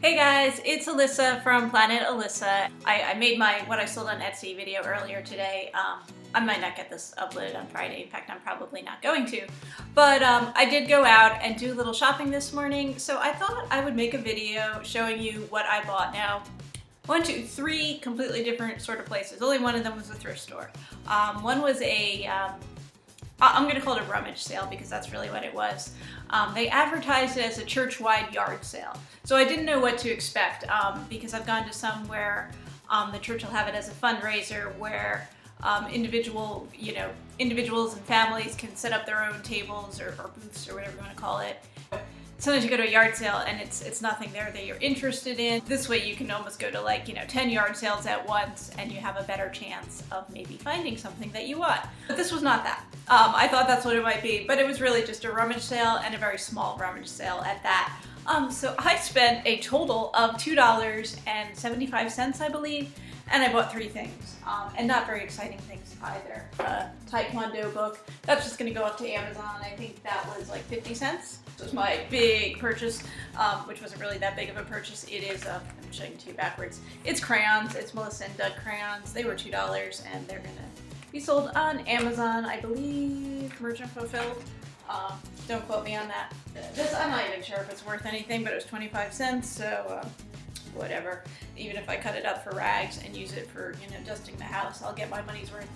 Hey guys, it's Alyssa from Planet Alyssa. I made my what I sold on Etsy video earlier today. I might not get this uploaded on Friday. In fact, I'm probably not going to. But I did go out and do a little shopping this morning, so I thought I would make a video showing you what I bought. Now, 1, 2, 3 completely different sort of places. Only one of them was a thrift store. One was a I'm going to call it a rummage sale because that's really what it was. They advertised it as a church-wide yard sale. So I didn't know what to expect because I've gone to some where the church will have it as a fundraiser where individuals and families can set up their own tables or booths or whatever you want to call it. Sometimes you go to a yard sale and it's nothing there that you're interested in. This way you can almost go to 10 yard sales at once and you have a better chance of maybe finding something that you want. But this was not that. I thought that's what it might be, but it was really just a rummage sale and a very small rummage sale at that. So I spent a total of $2.75, I believe, and I bought 3 things, and not very exciting things either. Taekwondo book, that's just gonna go up to Amazon. I think that was like 50 cents. This was my big purchase, which wasn't really that big of a purchase. It is, I'm showing it to you backwards. It's crayons, it's Melissa and Doug crayons. They were $2 and they're gonna be sold on Amazon, I believe, merchant fulfilled. Don't quote me on that. This, I'm not even sure if it's worth anything, but it was 25 cents, so whatever. Even if I cut it up for rags and use it for, dusting the house, I'll get my money's worth.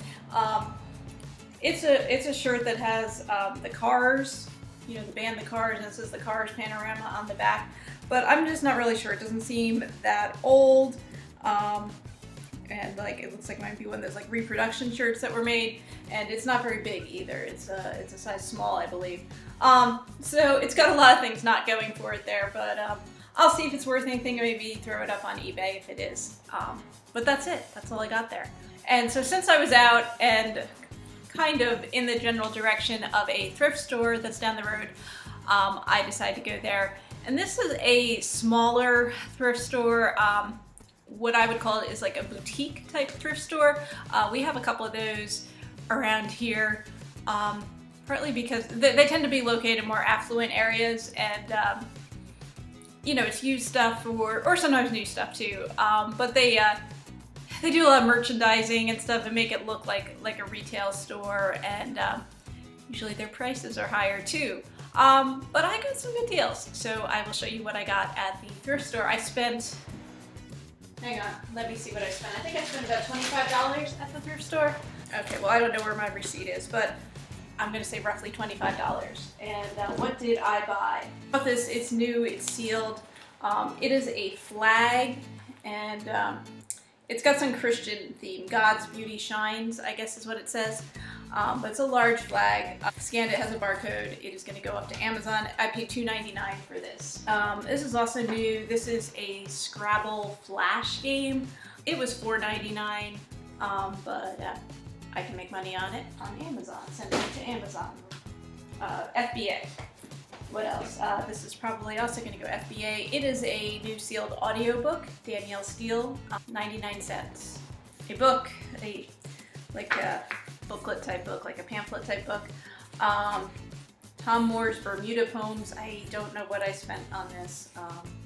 It's a shirt that has the Cars, the band The Cars, and it says The Cars panorama on the back, but I'm just not really sure. It doesn't seem that old, and it looks like it might be one of those reproduction shirts that were made, and it's not very big either. It's a size small, I believe. So it's got a lot of things not going for it there, but I'll see if it's worth anything and maybe throw it up on eBay if it is. But that's it. That's all I got there. And so since I was out and kind of in the general direction of a thrift store that's down the road, I decided to go there. And this is a smaller thrift store. What I would call it is like a boutique type thrift store. We have a couple of those around here, partly because they tend to be located in more affluent areas, and it's used stuff or sometimes new stuff too. But they do a lot of merchandising and stuff and make it look like a retail store, and usually their prices are higher too. But I got some good deals, so I will show you what I got at the thrift store. I spent, hang on, let me see what I spent. I think I spent about $25 at the thrift store. Okay, well I don't know where my receipt is, but I'm gonna say roughly $25. And what did I buy? I bought this, it's new, it's sealed. It is a flag, and it's got some Christian theme. God's beauty shines, I guess is what it says. But it's a large flag. Scanned, it has a barcode. It is gonna go up to Amazon. I paid $2.99 for this. This is also new. This is a Scrabble Flash game. It was $4.99, but I can make money on it on Amazon. Send it to Amazon. FBA. What else? This is probably also going to go FBA. It is a new sealed audiobook, Danielle Steele, 99 cents. A book, a booklet type book, like a pamphlet type book. Tom Moore's Bermuda Poems. I don't know what I spent on this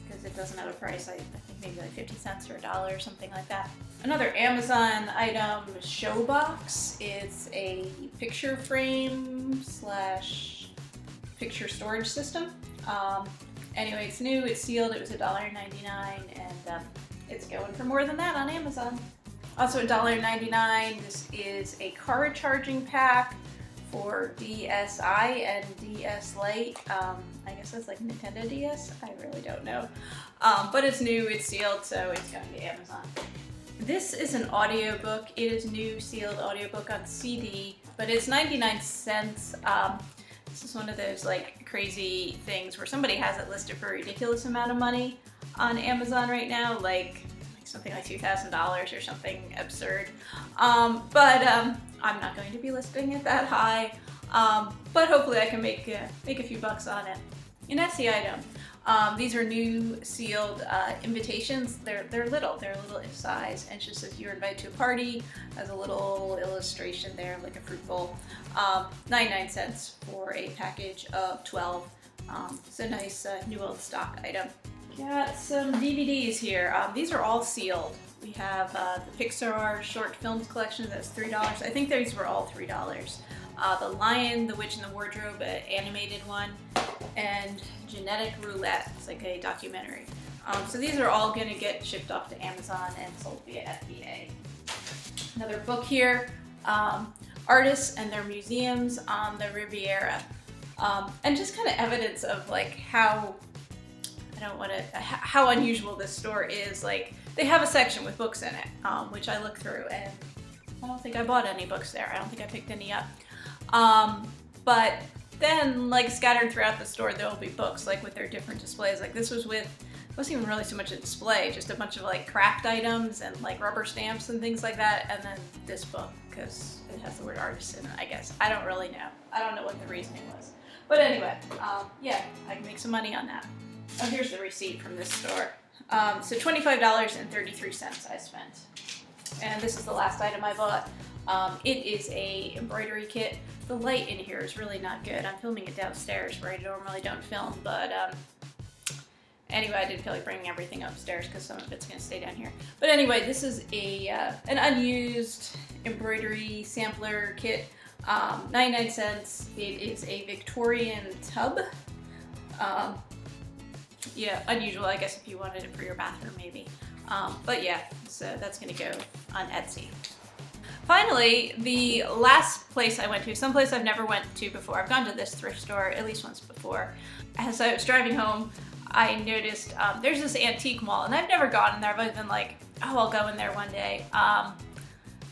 because it doesn't have a price. I think maybe like 50 cents or $1 or something like that. Another Amazon item, Showbox. It's a picture frame / picture storage system. Anyway, it's new, it's sealed, it was $1.99, and it's going for more than that on Amazon. Also $1.99, this is a car charging pack for DSi and DS Lite. I guess that's like Nintendo DS, I really don't know. But it's new, it's sealed, so it's going to Amazon. This is an audiobook. It is new sealed audiobook on CD, but it's 99 cents. This is one of those crazy things where somebody has it listed for a ridiculous amount of money on Amazon right now, like something like $2,000 or something absurd. But I'm not going to be listing it that high, but hopefully I can make a few bucks on it. And that's the item. These are new sealed invitations. They're little in size, and it just says you're invited to a party. Has a little illustration there, like a fruit bowl. 99 cents for a package of 12. It's a nice new old stock item. Got some DVDs here. These are all sealed. We have the Pixar short films collection, that's $3. I think these were all $3. The Lion, the Witch, and the Wardrobe, an animated one, and Genetic Roulette, it's like a documentary. So these are all going to get shipped off to Amazon and sold via FBA. Another book here, Artists and Their Museums on the Riviera. And just kind of evidence of like how unusual this store is. Like, they have a section with books in it, which I looked through, and I don't think I bought any books there. I don't think I picked any up. But then, like, scattered throughout the store, there will be books, like, with their different displays. Like, this was with, it wasn't even really so much a display, just a bunch of, like, craft items and, like, rubber stamps and things like that. And then this book, because it has the word artist in it, I guess. I don't really know. I don't know what the reasoning was. But anyway, yeah, I can make some money on that. Oh, here's the receipt from this store. So $25.33 I spent. And this is the last item I bought. It is a embroidery kit. The light in here is really not good. I'm filming it downstairs where I normally don't film, but anyway, I didn't feel like bringing everything upstairs because some of it's going to stay down here. But anyway, this is a an unused embroidery sampler kit. 99 cents. It is a Victorian tub. Yeah, unusual, I guess, if you wanted it for your bathroom, maybe. But yeah, so that's gonna go on Etsy. Finally, the last place I went to, someplace I've never went to before. I've gone to this thrift store at least once before. As I was driving home, I noticed there's this antique mall, and I've never gone in there. I've always been like, oh, I'll go in there one day.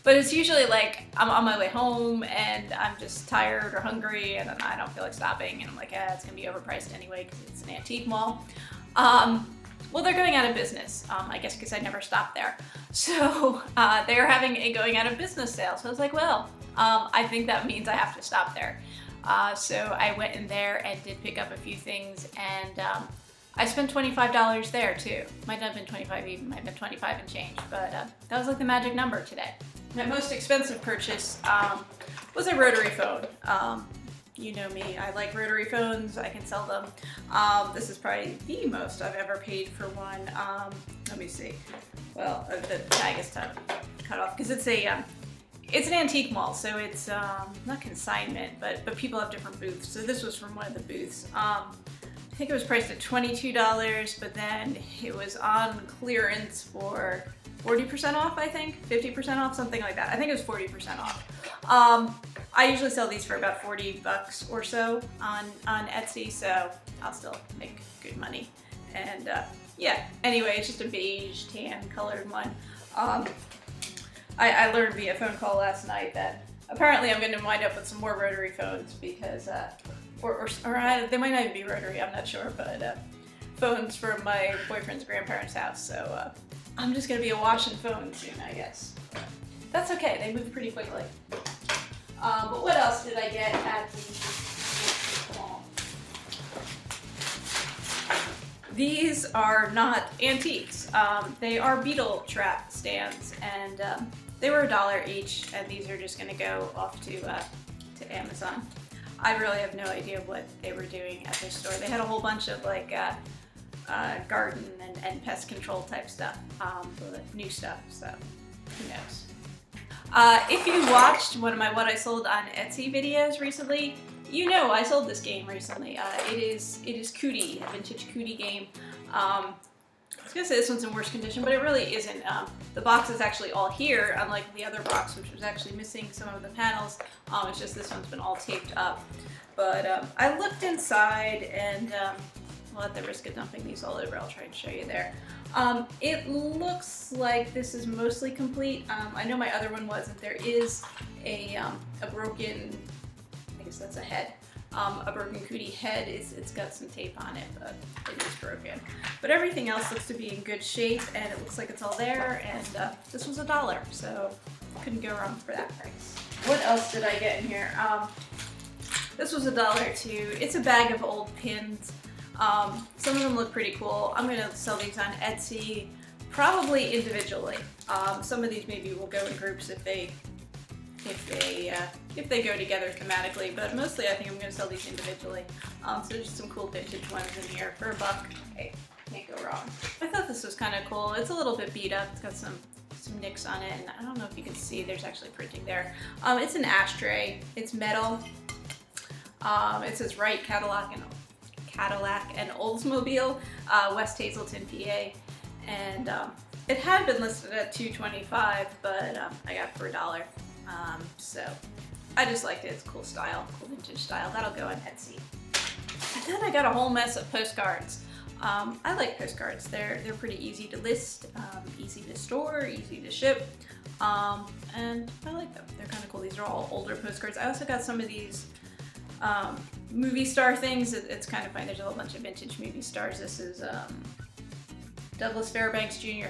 But it's usually like I'm on my way home and I'm just tired or hungry and I don't feel like stopping, and I'm like, it's gonna be overpriced anyway because it's an antique mall. Well, they're going out of business, I guess because I never stopped there. So they're having a going out of business sale. So I was like, well, I think that means I have to stop there. So I went in there and did pick up a few things, and I spent $25 there too. Might not have been 25 even, might have been 25 and change, but that was like the magic number today. My most expensive purchase was a rotary phone. You know me, I like rotary phones, I can sell them. This is probably the most I've ever paid for one. Let me see. Well, the tag is cut off because it's an antique mall, so it's not consignment, but people have different booths. So this was from one of the booths. I think it was priced at $22, but then it was on clearance for 40% off, I think, 50% off, something like that. I think it was 40% off. I usually sell these for about 40 bucks or so on Etsy, so I'll still make good money. And yeah, anyway, it's just a beige tan colored one. I learned via phone call last night that apparently I'm going to wind up with some more rotary phones because, or they might not even be rotary, I'm not sure, but phones from my boyfriend's grandparents' house, so I'm just going to be awash in phones soon, I guess. That's okay, they move pretty quickly. But what else did I get at the mall? These are not antiques. They are beetle trap stands, and they were $1 each, and these are just going to go off to Amazon. I really have no idea what they were doing at this store. They had a whole bunch of like garden and pest control type stuff, new stuff, so who knows. If you watched one of my What I Sold on Etsy videos recently, you know I sold this game recently. It is Cootie, a vintage Cootie game. I was gonna say this one's in worse condition, but it really isn't. The box is actually all here, unlike the other box, which was actually missing some of the panels. It's just this one's been all taped up. But I looked inside, and well, at the risk of dumping these all over, I'll try and show you there. It looks like this is mostly complete. I know my other one wasn't. There is a broken, I guess that's a head. A broken Cootie head. It's got some tape on it, but it is broken. But everything else looks to be in good shape, and it looks like it's all there, and this was $1, so couldn't go wrong for that price. What else did I get in here? This was $1 too. It's a bag of old pins. Some of them look pretty cool. I'm going to sell these on Etsy, probably individually. Some of these maybe will go in groups if they go together thematically, but mostly I think I'm going to sell these individually. So there's some cool vintage ones in here for $1. Hey, Can't go wrong. I thought this was kind of cool. It's a little bit beat up. It's got some nicks on it, and I don't know if you can see, there's actually printing there. It's an ashtray. It's metal. It says Wright Cadillac and Oldsmobile, West Hazelton, PA, and it had been listed at $225, but I got it for $1. So I just liked it. It's cool style, cool vintage style. That'll go on Etsy. And then I got a whole mess of postcards. I like postcards. They're pretty easy to list, easy to store, easy to ship, and I like them. They're kind of cool. These are all older postcards. I also got some of these movie star things. It's kind of fun. There's a whole bunch of vintage movie stars. This is Douglas Fairbanks Jr.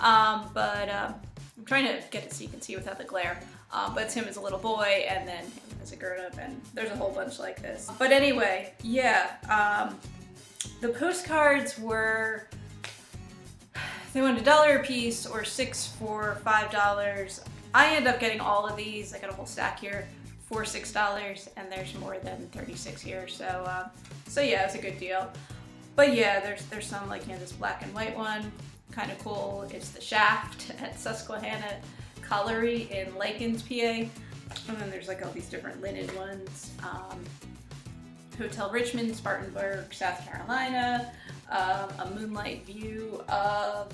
But I'm trying to get it so you can see without the glare. But it's him as a little boy, and then him as a grown-up, and there's a whole bunch like this. But anyway, yeah. The postcards were, they went $1 a piece or 6 for $5. I ended up getting all of these. I got a whole stack here for $6, and there's more than 36 here. So yeah, it's a good deal. But yeah, there's some like, you know, this black and white one, kind of cool. It's the Shaft at Susquehanna Colliery in Lakens, PA. And then there's like all these different linen ones. Hotel Richmond, Spartanburg, South Carolina, a moonlight view of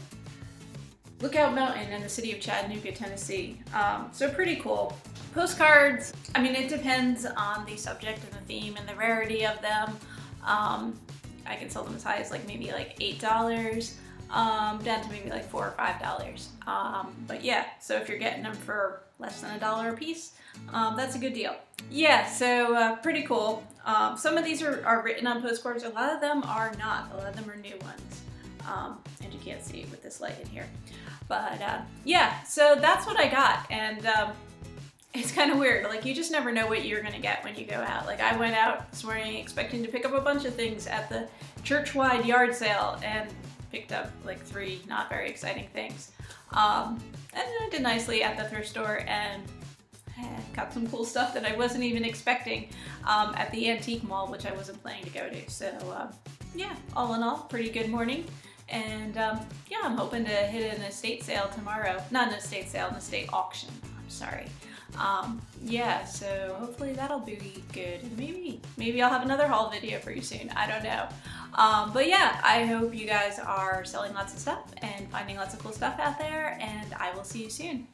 Lookout Mountain in the city of Chattanooga, Tennessee. So pretty cool. Postcards, I mean, it depends on the subject and the theme and the rarity of them. I can sell them as high as like maybe like $8, down to maybe like $4 or $5. But yeah, so if you're getting them for less than $1 a piece, that's a good deal. Yeah, so pretty cool. Some of these are written on postcards. A lot of them are not. A lot of them are new ones. And you can't see with this light in here. But yeah, so that's what I got. And it's kind of weird. Like, you just never know what you're gonna get when you go out. Like, I went out this morning expecting to pick up a bunch of things at the church-wide yard sale, and picked up like 3 not very exciting things. And I did nicely at the thrift store, and got some cool stuff that I wasn't even expecting at the antique mall, which I wasn't planning to go to. So yeah, all in all, pretty good morning. And yeah, I'm hoping to hit an estate sale tomorrow. Not an estate sale, an estate auction. I'm sorry. Yeah, so hopefully that'll be good. And maybe I'll have another haul video for you soon. I don't know. But yeah, I hope you guys are selling lots of stuff and finding lots of cool stuff out there, and I will see you soon.